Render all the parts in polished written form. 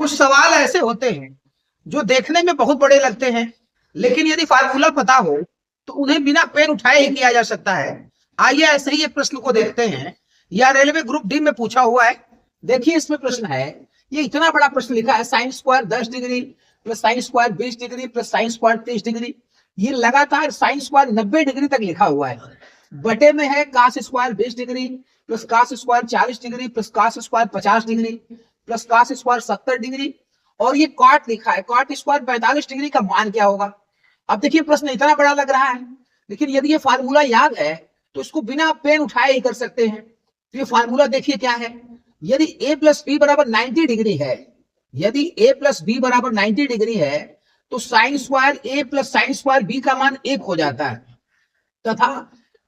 कुछ सवाल ऐसे होते हैं जो देखने में बहुत बड़े लगते हैं, लेकिन यदि फार्मूला पता हो तो उन्हें बिना पेन उठाए ही किया जा सकता है। आइए ऐसे ही एक प्रश्न को देखते हैं। यह रेलवे ग्रुप डी में पूछा हुआ है। देखिए इसमें प्रश्न है, ये इतना बड़ा प्रश्न लिखा है, sine square 10 degree plus sine square 20 degree plus sine square 30 degree. ये लगातार साइन स्क्वायर 90 डिग्री तक लिखा हुआ है। बटे में है cos square 20 degree plus cos square 40 degree plus cos square 50 degree plus cos square 70 degree, और ये कॉट लिखा है, कॉट स्क्वायर 45 डिग्री का मान क्या होगा। अब देखिए प्रश्न इतना बड़ा लग रहा है, लेकिन यदि ये फार्मूला याद है तो इसको बिना पेन उठाए ही कर सकते हैं। तो ये फार्मूला देखिए क्या है, यदि a प्लस बी बराबर 90 डिग्री है, यदि a प्लस बी बराबर 90 डिग्री है तो sine square a plus sine square b का मान 1 हो जाता है, तथा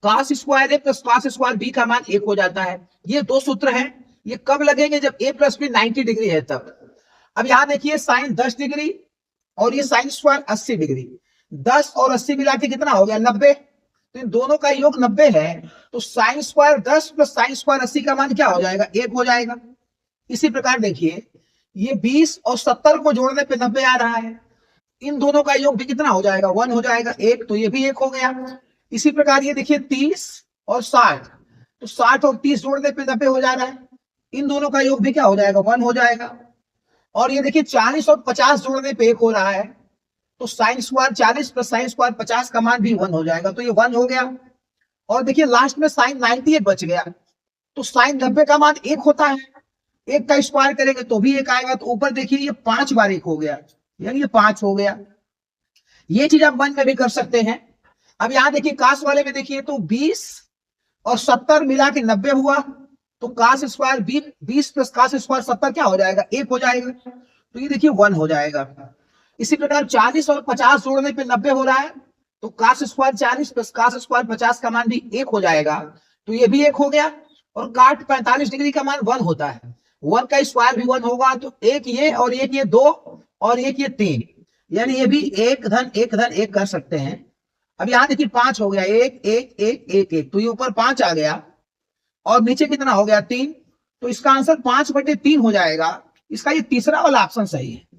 cos square a plus cos square b का मान 1 हो जाता है। ये दो सूत्र हैं, ये कब लगेंगे, जब a प्लस बी 90 डिग्री है तब। अब यहां देखिए साइन 10 डिग्री और ये साइन स्क्वायर 80 डिग्री, 10 और 80 मिला के कितना हो गया 90, तो इन दोनों का योग 90 है, तो sine square 10 plus sine square 80 का मान क्या हो जाएगा 1 हो जाएगा। इसी प्रकार देखिए ये 20 और 70 को जोड़ने पे 90 आ रहा है, इन दोनों का योग भी कितना हो जाएगा 1 हो जाएगा 1, तो ये भी 1 हो गया। इसी प्रकार ये देखिए 30 और 60, तो 60 और 30 जोड़ने पे 90 हो जा रहा है, इन दोनों का योग भी क्या हो जाएगा 1 हो जाएगा। और ये देखिए 40 और 50 जोड़ने पे 1 हो रहा है, तो sine square 40 plus sine square 50 का मान भी 1 हो जाएगा, तो ये 1 हो गया। और देखिए लास्ट में साइन 90 बच गया, तो साइन 90 का मान 1 होता है, 1 का स्क्वायर करेंगे तो भी 1 आएगा, तो ऊपर देखिए ये 5 बार 1 हो गया, यानी ये 5 हो गया। ये चीज आप मन में भी कर सकते हैं। अब यहां देखिए कास वाले में देखिए तो 20 और 70 मिला के 90 हुआ, तो cos square 20 plus cos square 70 क्या हो जाएगा 1 हो जाएगा, तो ये देखिए 1 हो जाएगा। इसी प्रकार 40 और 50 जोड़ने पे 90 हो रहा है, तो cos square 40 plus cos square 50 का मान भी 1 हो जाएगा, तो ये भी 1 हो गया। और काट 45 डिग्री का मान 1 होता है, 1 का स्क्वायर भी 1 होगा, तो एक ये और एक ये 2 और एक ये 3, यानी ये भी 1 धन 1 धन 1 कर सकते हैं। अब यहां देखिए 5 हो गया, 1 1 1 1 1, तो ये ऊपर 5 आ गया और नीचे कितना हो गया 3, तो इसका आंसर 5/3 हो जाएगा। इसका ये तीसरा वाला ऑप्शन सही है।